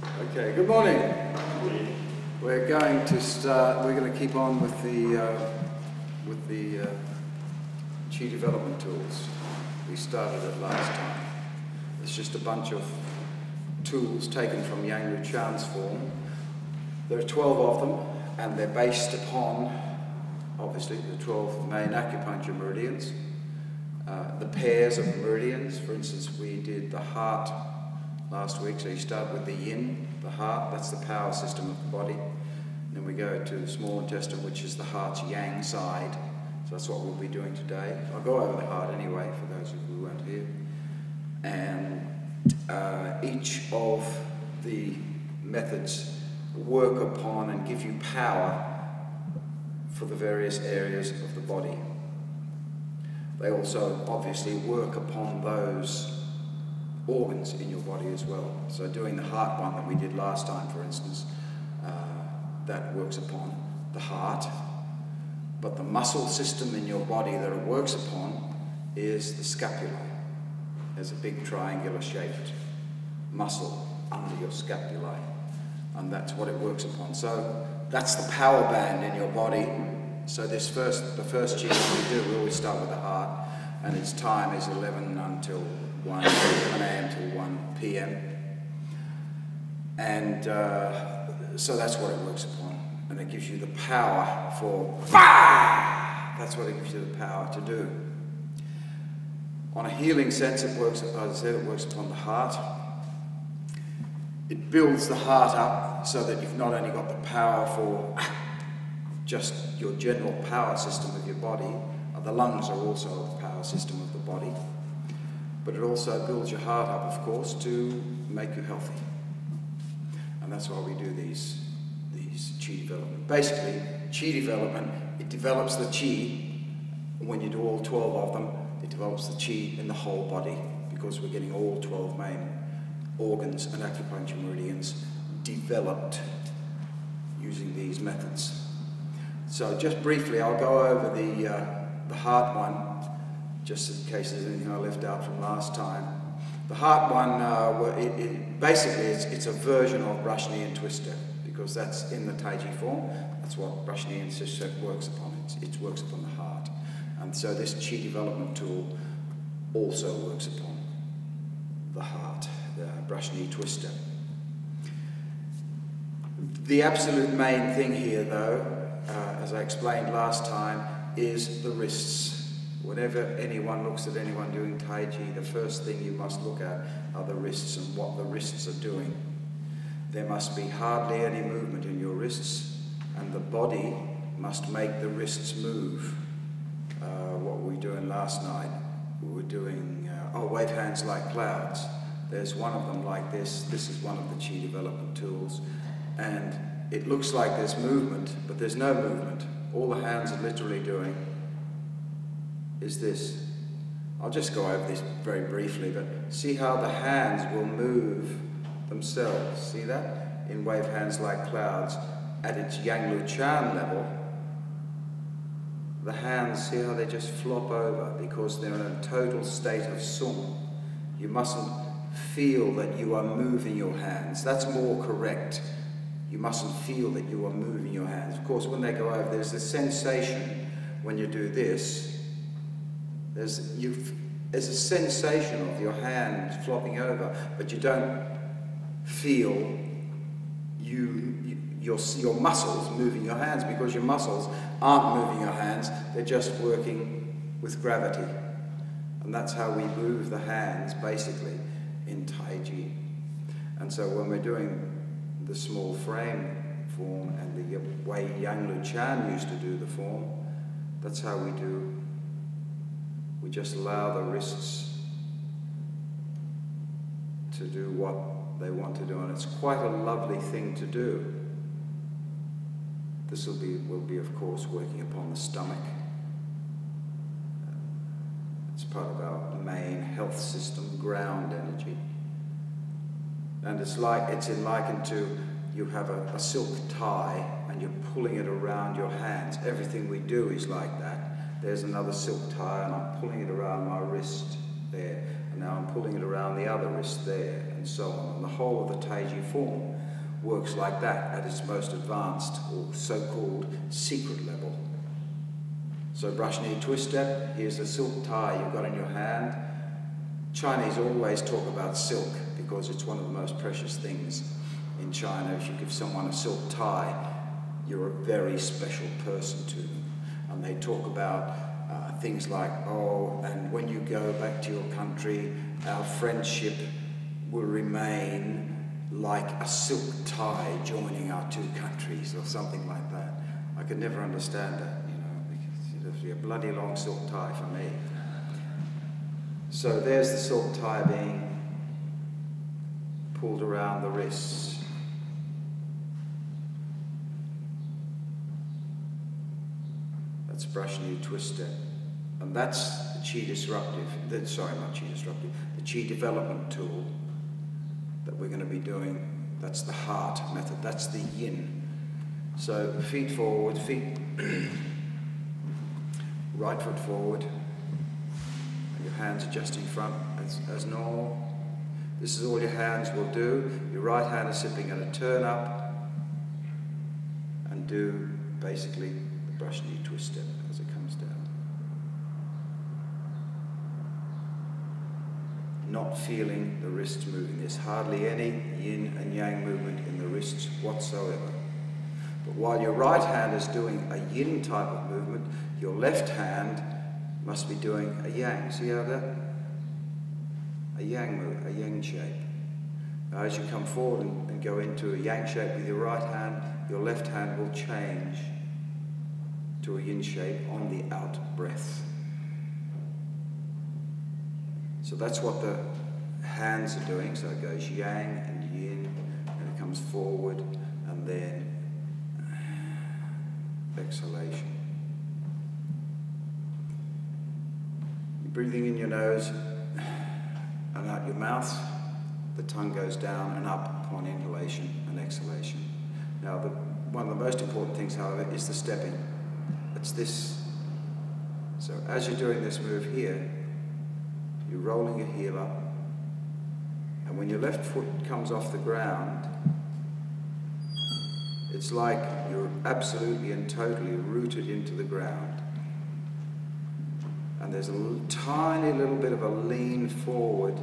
Okay, good morning. We're going to start, we're going to keep on with the Qi development tools. We started it last time. It's just a bunch of tools taken from Yang Lu Chan's form. There are 12 of them, and they're based upon, obviously, the 12 main acupuncture meridians. The pairs of meridians. For instance, we did the heart last week, so you start with the yin, the heart, that's the power system of the body. Then we go to the small intestine, which is the heart's yang side. So that's what we'll be doing today. I'll go over the heart anyway, for those of you who weren't here. And each of the methods work upon and give you power for the various areas of the body. They also obviously work upon those organs in your body as well. So doing the heart one that we did last time, for instance, that works upon the heart. But the muscle system in your body that it works upon is the scapula. There's a big triangular shaped muscle under your scapulae, and that's what it works upon. So that's the power band in your body. So the first Qigong we do, we always start with the heart, and its time is 11 until 1 a.m. till 1 p.m. And so that's what it works upon, and it gives you the power for that's what it gives you the power to do. On a healing sense, it works, as I said, it works upon the heart. It builds the heart up so that you've not only got the power for just your general power system of your body, the lungs are also a power system of the body, but it also builds your heart up, of course, to make you healthy. And that's why we do these Qi development. Basically, Qi development, it develops the Qi. When you do all 12 of them, it develops the Qi in the whole body, because we're getting all 12 main organs and acupuncture meridians developed using these methods. So just briefly, I'll go over the heart one, just in case there's anything I left out from last time. The heart one, basically it's a version of Brashni and Twister, because that's in the Tai Chi form. That's what Brashni and Twister works upon. It works upon the heart. And so this Qi development tool also works upon the heart, the Brashni Twister. The absolute main thing here, though, as I explained last time, is the wrists. Whenever anyone looks at anyone doing Tai Chi, the first thing you must look at are the wrists and what the wrists are doing. There must be hardly any movement in your wrists, and the body must make the wrists move. What were we doing last night? We were doing, wave hands like clouds. There's one of them like this. This is one of the Qi development tools. And it looks like there's movement, but there's no movement. All the hands are literally doing is this. I'll just go over this very briefly, but see how the hands will move themselves. See that? In wave hands like clouds, at its Yang Lu Chan level, the hands, see how they just flop over because they're in a total state of sung. You mustn't feel that you are moving your hands. That's more correct. You mustn't feel that you are moving your hands. Of course, when they go over, there's a sensation when you do this. There's a sensation of your hand flopping over, but you don't feel your muscles moving your hands, because your muscles aren't moving your hands, they're just working with gravity. And that's how we move the hands, basically, in Tai Chi. And so when we're doing the small frame form and the way Yang Lu Chan used to do the form, that's how we do. We just allow the wrists to do what they want to do, and it's quite a lovely thing to do. This will be of course working upon the stomach. It's part of our main health system, ground energy. And it's likened to, you have a silk tie and you're pulling it around your hands. Everything we do is like that. There's another silk tie and I'm pulling it around my wrist there. and now I'm pulling it around the other wrist there, and so on. And the whole of the Tai Chi form works like that at its most advanced, or so-called secret level. So brush knee twist step, here's the silk tie you've got in your hand. Chinese always talk about silk because it's one of the most precious things in China. If you give someone a silk tie, you're a very special person to them. And they talk about things like, oh, and when you go back to your country, our friendship will remain like a silk tie joining our two countries, or something like that. I could never understand that, you know, because it would be a bloody long silk tie for me. So there's the silk tie being pulled around the wrists. That's brush knee twist step. And that's the Qi disruptive, sorry, not Qi disruptive, the Qi development tool that we're going to be doing. That's the heart method, that's the yin. So feet forward, feet, right foot forward, and your hands are just in front as normal. This is all your hands will do. Your right hand is simply going to turn up and do basically the brush knee twist step as it comes down. Not feeling the wrists moving. There's hardly any yin and yang movement in the wrists whatsoever. But while your right hand is doing a yin type of movement, your left hand must be doing a yang. See how that? A yang move, a yang shape. Now as you come forward and go into a yang shape with your right hand, your left hand will change to a yin shape on the out breath. So that's what the hands are doing. So it goes yang and yin, and it comes forward, and then exhalation. You're breathing in your nose and out your mouth. The tongue goes down and up upon inhalation and exhalation. Now, one of the most important things, however, is the stepping. It's this. So as you're doing this move here, you're rolling your heel up, and when your left foot comes off the ground, it's like you're absolutely and totally rooted into the ground. And there's a tiny little bit of a lean forward,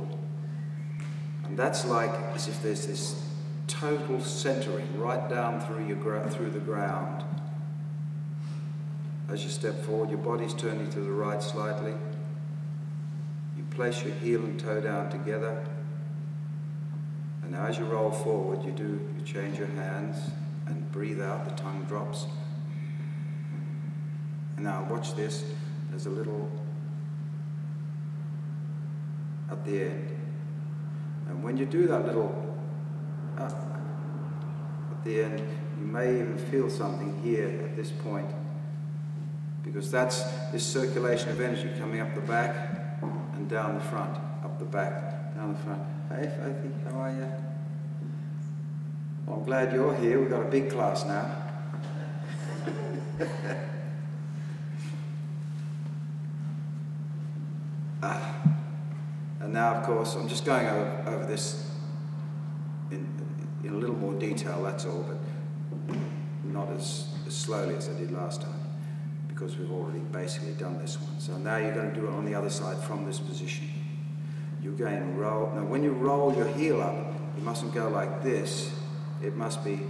and that's like as if there's this total centering right down through the ground. As you step forward, your body's turning to the right slightly. You place your heel and toe down together, and now as you roll forward, you change your hands and breathe out. The tongue drops. And now watch this. There's a little at the end, and when you do that little at the end, you may even feel something here at this point, because that's this circulation of energy coming up the back and down the front, up the back, down the front. Hey, Faithy, how are you? Well, I'm glad you're here. We've got a big class now. And now, of course, I'm just going over this in a little more detail, that's all, but not as slowly as I did last time, because we've already basically done this one. So now you're going to do it on the other side from this position. You're going to roll. Now when you roll your heel up, you mustn't go like this. It must be